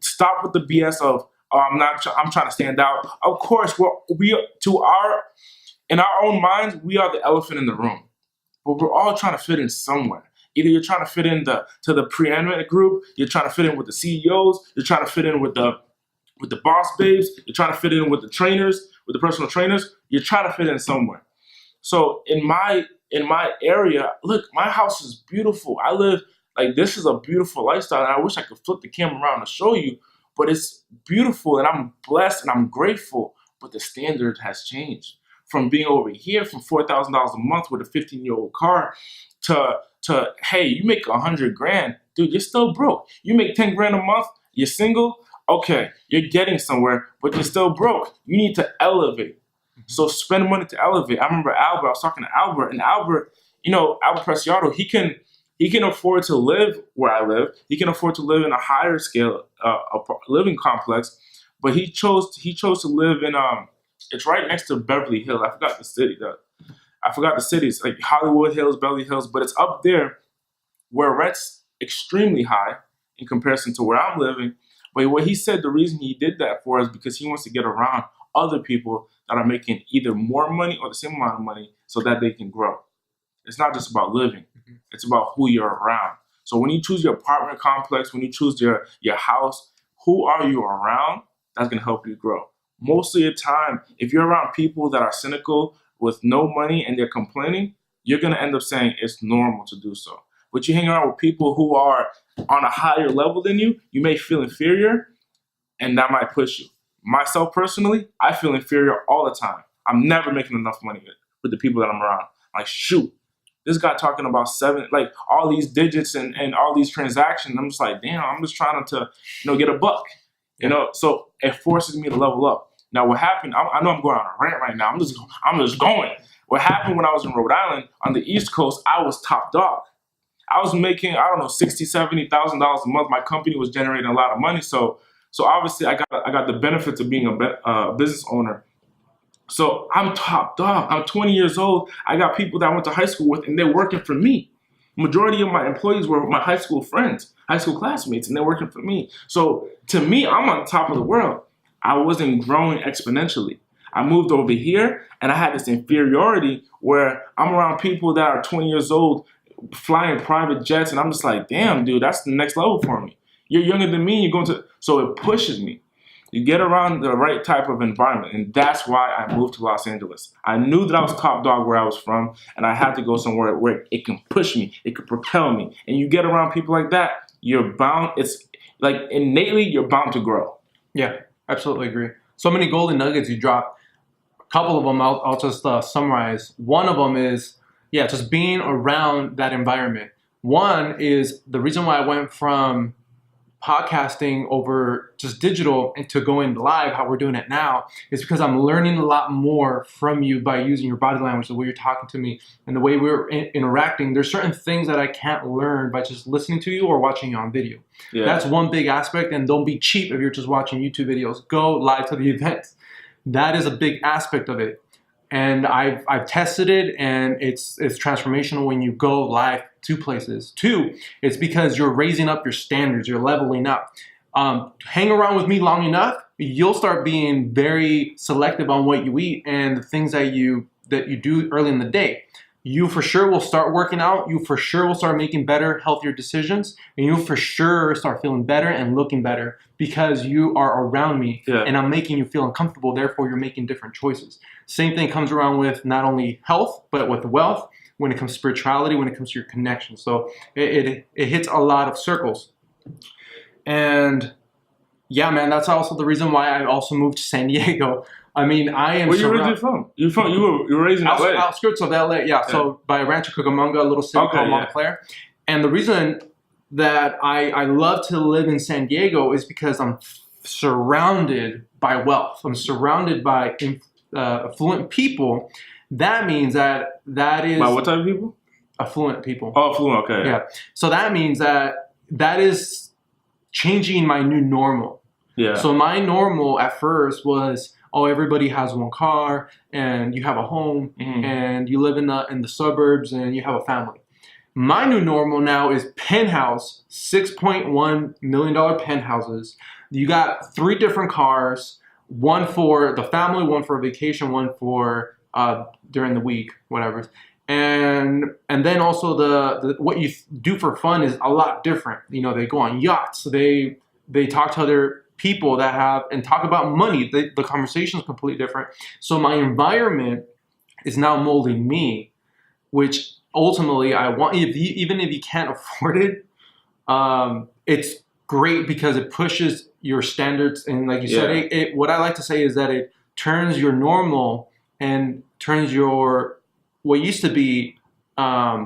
Stop with the BS of, I'm trying to stand out. Of course, in our own minds, we are the elephant in the room. But we're all trying to fit in somewhere. Either you're trying to fit in to the preeminent group, you're trying to fit in with the CEOs, you're trying to fit in with the boss babes, you're trying to fit in with the trainers, with the personal trainers, you're trying to fit in somewhere. So in my area, look, my house is beautiful. I live, this is a beautiful lifestyle, and I wish I could flip the camera around to show you, but it's beautiful, and I'm blessed, and I'm grateful, but the standard has changed. From being over here, from $4,000 a month with a 15-year-old car, to hey, you make $100,000, dude, you're still broke. You make 10 grand a month, you're single, okay, you're getting somewhere, but you're still broke. You need to elevate. So spend money to elevate. I remember Albert, I was talking to Albert, and Albert, Albert Preciado, he can afford to live where I live. He can afford to live in a higher scale living complex, but he chose to live in it's right next to Beverly Hills. I forgot the city. I forgot the cities, like Hollywood Hills, Beverly Hills, but it's up there where rent's extremely high in comparison to where I'm living. But what he said, the reason he did that for is because he wants to get around other people that are making either more money or the same amount of money so that they can grow. It's not just about living. It's about who you're around. So when you choose your apartment complex, when you choose your house, who are you around? That's going to help you grow. Most of the time, if you're around people that are cynical with no money and they're complaining, you're going to end up saying it's normal to do so. But you hang around with people who are on a higher level than you, you may feel inferior, and that might push you. Myself personally, I feel inferior all the time. I'm never making enough money with the people that I'm around. Like, shoot, this guy talking about all these digits and all these transactions. I'm just like, damn, I'm just trying to, get a buck. So it forces me to level up. Now, what happened? I know I'm going on a rant right now. I'm just going. What happened when I was in Rhode Island on the East Coast? I was top dog. I was making, I don't know, $60,000, $70,000 a month. My company was generating a lot of money. So obviously, I got the benefits of being a business owner. So I'm top dog. I'm 20 years old. I got people that I went to high school with, and they're working for me. Majority of my employees were my high school friends, high school classmates, and they're working for me. So to me, I'm on top of the world. I wasn't growing exponentially. I moved over here, and I had this inferiority where I'm around people that are 20 years old, flying private jets, and I'm just like, damn, dude, that's the next level for me. You're younger than me. So it pushes me. You get around the right type of environment, and that's why I moved to Los Angeles. I knew that I was top dog where I was from, and I had to go somewhere where it can push me, it can propel me. And you get around people like that, you're bound. It's like innately you're bound to grow.
Yeah, absolutely agree. So many golden nuggets you dropped. A couple of them I'll just summarize. One of them is, just being around that environment. One is the reason why I went from podcasting over just digital and to going live, how we're doing it now, is because I'm learning a lot more from you by using your body language, the way you're talking to me and the way we're interacting. There's certain things that I can't learn by just listening to you or watching you on video. Yeah. That's one big aspect. And don't be cheap if you're just watching YouTube videos. Go live to the events. That is a big aspect of it. And I've tested it, and it's transformational when you go live to places. Two, it's because you're raising up your standards, you're leveling up. Hang around with me long enough, you'll start being very selective on what you eat and the things that you do early in the day. You for sure will start working out. You for sure will start making better, healthier decisions. And you for sure start feeling better and looking better because you are around me and I'm making you feel uncomfortable. Therefore, you're making different choices. Same thing comes around with not only health, but with wealth, when it comes to spirituality, when it comes to your connection. So it hits a lot of circles. And yeah, man, that's also the reason why I also moved to San Diego. I mean, I am.
Where you originally from? You were raised in LA.
Outskirts of LA, yeah. So by Rancho Cucamonga, a little city called Montclair. And the reason that I love to live in San Diego is because I'm surrounded by wealth. I'm surrounded by affluent people. That means that is.
By what type of people?
Affluent people.
Oh, affluent. Okay.
Yeah. So that means that is changing my new normal.
Yeah.
So my normal at first was, everybody has one car and you have a home and you live in the suburbs and you have a family. My new normal now is penthouse, $6.1 million penthouses. You got 3 different cars, one for the family, one for a vacation, one for during the week, whatever. And then also the what you do for fun is a lot different. They go on yachts. They talk to other people that have and talk about money. The conversation is completely different. So my environment is now molding me, which ultimately I want. Even if you can't afford it, it's great because it pushes your standards. And like you said, what I like to say is that it turns your normal and turns your what used to be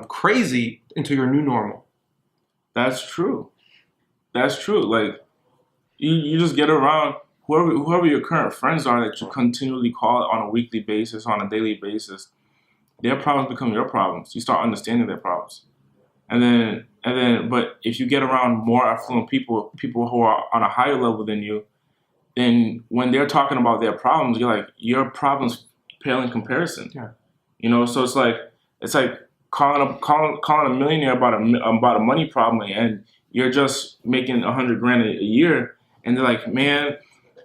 crazy into your new normal.
That's true. That's true. Like you just get around whoever your current friends are that you continually call on a weekly basis, on a daily basis. Their problems become your problems. You start understanding their problems. But if you get around more affluent people, people who are on a higher level than you, then when they're talking about their problems, you're like, your problems pale in comparison.
Yeah.
So it's like calling a millionaire about a money problem, and you're just making 100 grand a year, and they're like, man,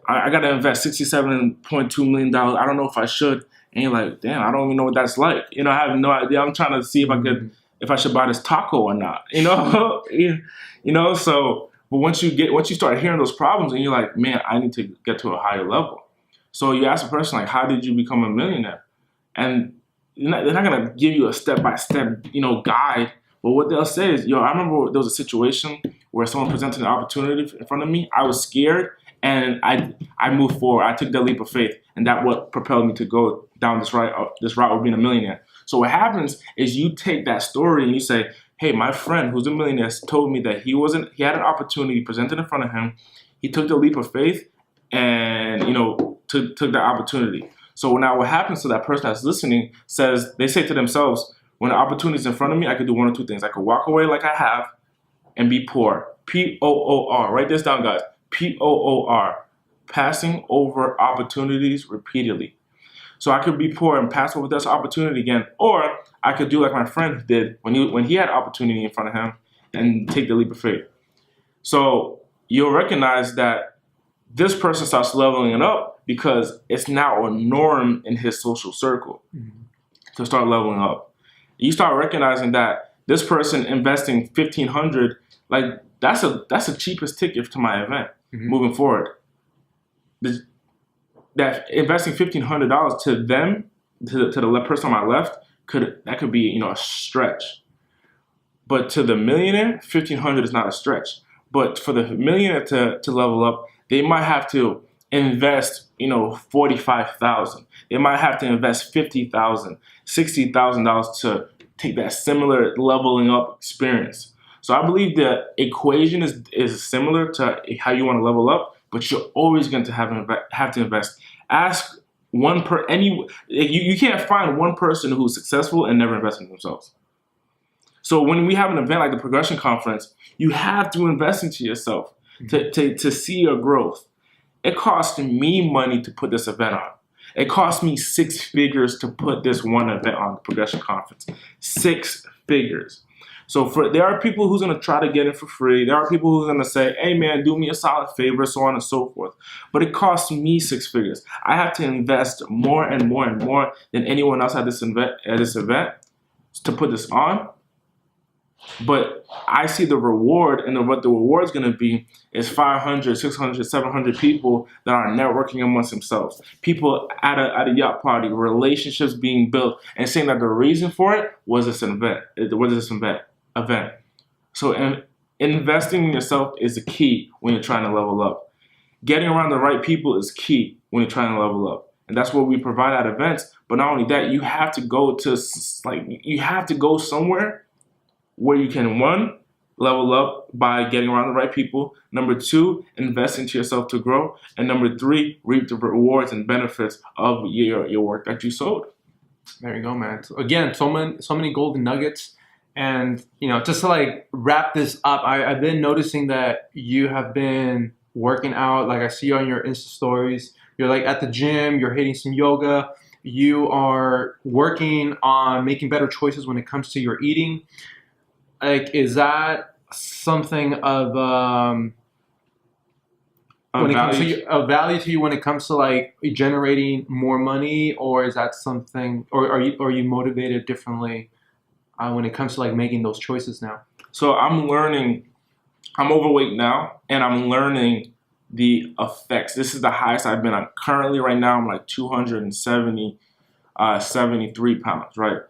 I got to invest $67.2 million. I don't know if I should. And you're like, damn, I don't even know what that's like. I have no idea. I'm trying to see if I should buy this taco or not. So, but once you start hearing those problems, and you're like, man, I need to get to a higher level. So you ask a person like, how did you become a millionaire? And they're not gonna give you a step-by-step, guide. But what they'll say is, I remember there was a situation where someone presented an opportunity in front of me. I was scared, and I moved forward. I took that leap of faith, and that what propelled me to go down this route of being a millionaire. So what happens is you take that story and you say, hey, my friend who's a millionaire told me that he had an opportunity presented in front of him. He took the leap of faith and, took that opportunity. So now what happens to that person that's listening they say to themselves, when the opportunity is in front of me, I could do one or two things. I could walk away like I have and be poor. P-O-O-R. Write this down, guys. P-O-O-R. Passing over opportunities repeatedly. So I could be poor and pass over this opportunity again. Or I could do like my friend did when he had opportunity in front of him and take the leap of faith. So you'll recognize that this person starts leveling it up because it's now a norm in his social circle to start leveling up. You start recognizing that this person investing $1,500, like that's the cheapest ticket to my event moving forward. That investing $1,500 to them, to the person on my left, could be a stretch. But to the millionaire, $1,500 is not a stretch. But for the millionaire to level up, they might have to invest $45,000. They might have to invest $50,000, $60,000 to take that similar leveling up experience. So I believe the equation is similar to how you want to level up, but you're always going to have to invest. Ask you can't find one person who's successful and never invest in themselves. So when we have an event like the Progression Conference, you have to invest into yourself to see your growth. It cost me money to put this event on. It cost me 6 figures to put this one event on, the Progression Conference. 6 figures. So there are people who's going to try to get it for free. There are people who's going to say, hey, man, do me a solid favor, so on and so forth. But it costs me 6 figures. I have to invest more and more and more than anyone else at this event to put this on. But I see the reward, and what the reward is going to be is 500, 600, 700 people that are networking amongst themselves. People at a yacht party, relationships being built, and saying that the reason for it was this event. So investing in yourself is the key when you're trying to level up. Getting around the right people is key when you're trying to level up. And that's what we provide at events. But not only that, you have to go somewhere where you can, 1, level up by getting around the right people. Number 2, invest into yourself to grow. And number 3, reap the rewards and benefits of your work that you sold.
There you go, man. So again, so many golden nuggets. And, just to wrap this up, I've been noticing that you have been working out. Like I see you on your Insta stories. You're at the gym, you're hitting some yoga. You are working on making better choices when it comes to your eating. Is that something of value to you when it comes to generating more money, or is that something, or are you motivated differently when it comes to making those choices now?
So I'm overweight now, and I'm learning the effects. This is the highest I've been on. Currently right now I'm 73 pounds, right?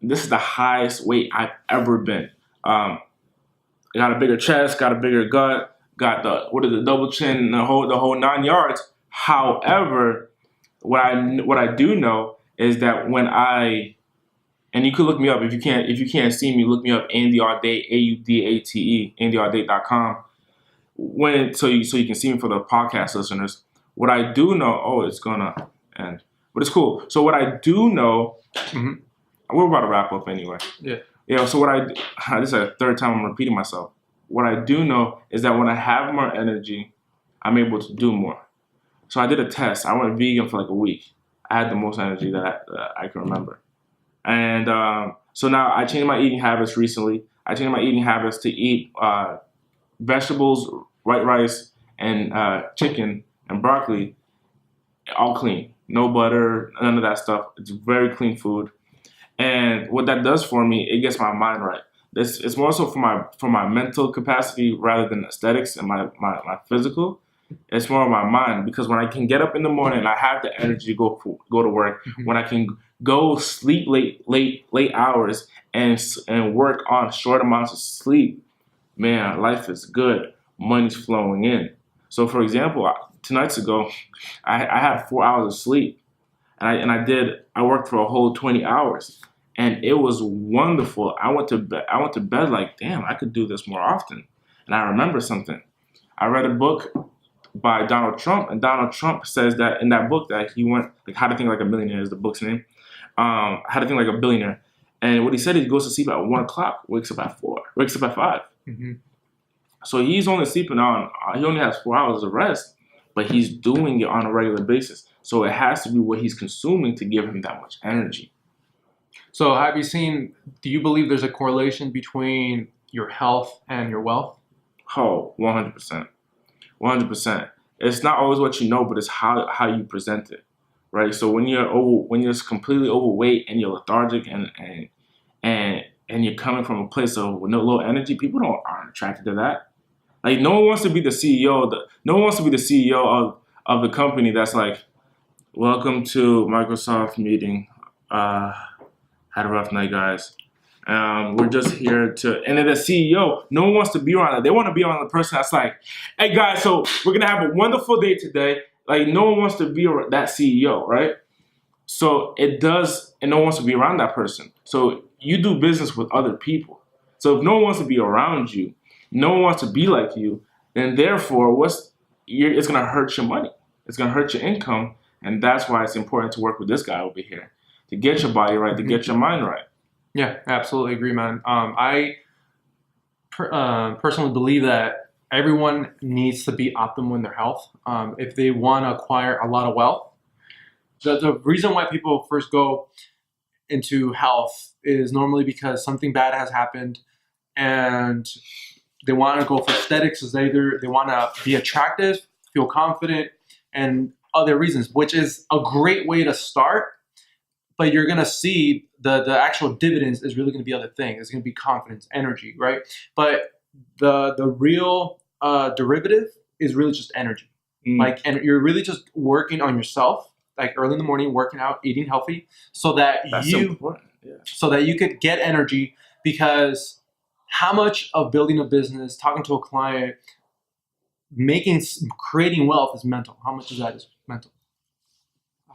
This is the highest weight I've ever been. I got a bigger chest, got a bigger gut, got the double chin, the whole 9 yards. However, what I do know is that when I And you could look me up if you can't see me. Look me up, Andy Audate, Audate, AndyAudate.com. So you can see me for the podcast listeners. What I do know, it's gonna end, but it's cool. So what I do know, we're about to wrap up anyway. Yeah. So this is the third time I'm repeating myself. What I do know is that when I have more energy, I'm able to do more. So I did a test. I went vegan for like a week. I had the most energy that I can remember. And so now I changed my eating habits recently. I changed my eating habits to eat vegetables, white rice, and chicken and broccoli, all clean. No butter, none of that stuff. It's very clean food. And what that does for me, it gets my mind right. It's more so for my mental capacity rather than aesthetics and my physical. It's more of my mind, because when I can get up in the morning, I have the energy to go to work. When I can go sleep late hours and work on short amounts of sleep, man, life is good. Money's flowing in. So, for example, 2 nights ago, I had 4 hours of sleep, and I worked for a whole 20 hours, and it was wonderful. I went to bed like, damn, I could do this more often. And I remember something. I read a book by Donald Trump, and Donald Trump says that in that book that he went, like, How to Think Like a Millionaire is the book's name. How to Think Like a Billionaire. And what he said, he goes to sleep at 1 o'clock, wakes up at 4, wakes up at 5. So he's only sleeping he only has 4 hours of rest, but he's doing it on a regular basis. So it has to be what he's consuming to give him that much energy.
So do you believe there's a correlation between your health and your wealth?
Oh, 100%. 100%. It's not always what you know, but it's how you present it, right? So when you're completely overweight and you're lethargic and you're coming from a place of no low energy, people aren't attracted to that. Like, no one wants to be the CEO. No one wants to be the CEO of the company that's like, welcome to Microsoft meeting. Had a rough night, guys. We're just here and then the CEO, no one wants to be around that. They want to be around the person that's like, hey guys, so we're gonna have a wonderful day today. Like, no one wants to be that CEO, right? So it does, and no one wants to be around that person. So you do business with other people. So if no one wants to be around you, no one wants to be like you, then therefore it's gonna hurt your money. It's gonna hurt your income, and that's why it's important to work with this guy over here to get your body right, to get your mind right.
Yeah, absolutely agree, man. I personally believe that everyone needs to be optimal in their health if they want to acquire a lot of wealth. The reason why people first go into health is normally because something bad has happened and they want to go for aesthetics. Is either they want to be attractive, feel confident, and other reasons, which is a great way to start. But you're going to see the actual dividends is really going to be other things. It's going to be confidence, energy, right? But the real derivative is really just energy. And you're really just working on yourself, like early in the morning, working out, eating healthy, so that you could get energy. Because how much of building a business, talking to a client, creating wealth is mental? How much of that is mental?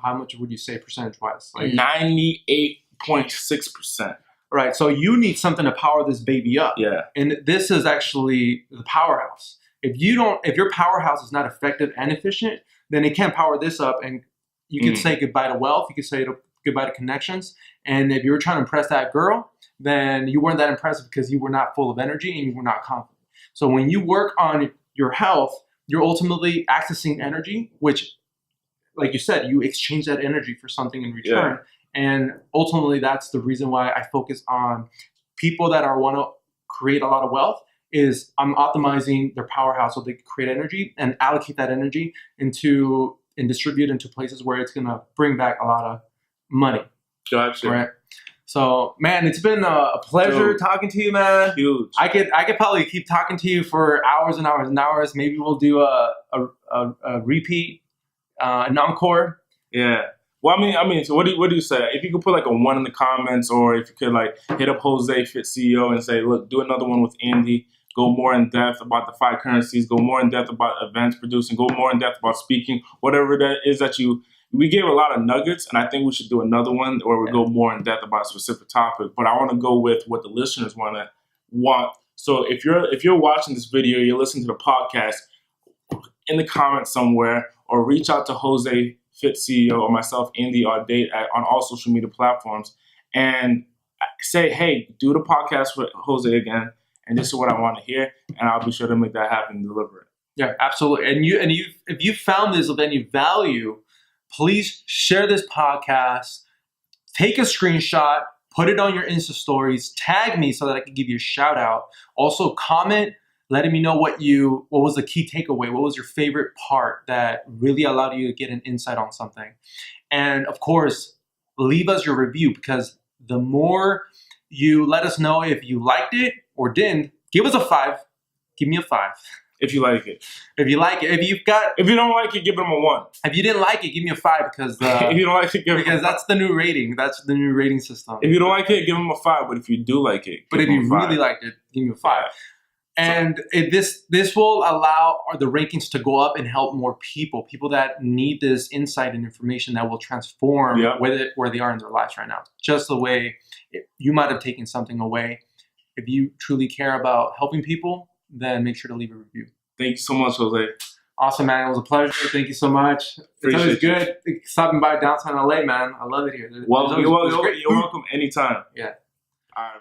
How much would you say percentage-wise? Like
98.6%.
Right. So you need something to power this baby up.
Yeah.
And this is actually the powerhouse. If your powerhouse is not effective and efficient, then it can't power this up. And you could say goodbye to wealth. You could say goodbye to connections. And if you were trying to impress that girl, then you weren't that impressive because you were not full of energy and you were not confident. So when you work on your health, you're ultimately accessing energy, which, like you said, you exchange that energy for something in return. Yeah. And ultimately, that's the reason why I focus on people that want to create a lot of wealth. Is I'm optimizing their powerhouse so they can create energy and allocate that energy and distribute into places where it's gonna bring back a lot of money.
Gotcha.
Right. So, man, it's been a pleasure talking to you, man.
Huge.
I could probably keep talking to you for hours and hours and hours. Maybe we'll do a repeat. An encore.
Yeah. Well, I mean. So what do you say? If you could put like a 1 in the comments, or if you could like hit up Jose TheFitCEO and say, look, do another one with Andy. Go more in depth about the 5 currencies. Go more in depth about events producing. Go more in depth about speaking. Whatever that is that you we gave a lot of nuggets, and I think we should do another one where we go more in depth about a specific topic. But I want to go with what the listeners want. So if you're watching this video, you're listening to the podcast, in the comments somewhere, or reach out to Jose TheFitCEO or myself, Andy Audate, on all social media platforms, and say, hey, do the podcast with Jose again, and this is what I want to hear, and I'll be sure to make that happen and deliver it.
Yeah, absolutely. And if you found this of any value, please share this podcast, take a screenshot, put it on your Insta stories, tag me so that I can give you a shout out. Also comment, letting me know what was the key takeaway, what was your favorite part that really allowed you to get an insight on something. And of course, leave us your review, because the more you let us know if you liked it or didn't, give us a 5. Give me a 5.
If you like it.
If you like it. If you don't like it,
give them a 1.
If you didn't like it, give me a 5, because
if you don't like it,
because that's the new rating. That's the new rating system.
If you don't like it, give them a 5. But if you do like it,
but if you really liked it, give me a 5. And this will allow the rankings to go up and help more people that need this insight and information that will transform where they are in their lives right now. Just the way you might have taken something away. If you truly care about helping people, then make sure to leave a review.
Thank you so much, Jose.
Awesome, man. It was a pleasure. Thank you so much. It's always good stopping by downtown LA, man. I love it here.
Well, you're welcome anytime.
Yeah.
All right.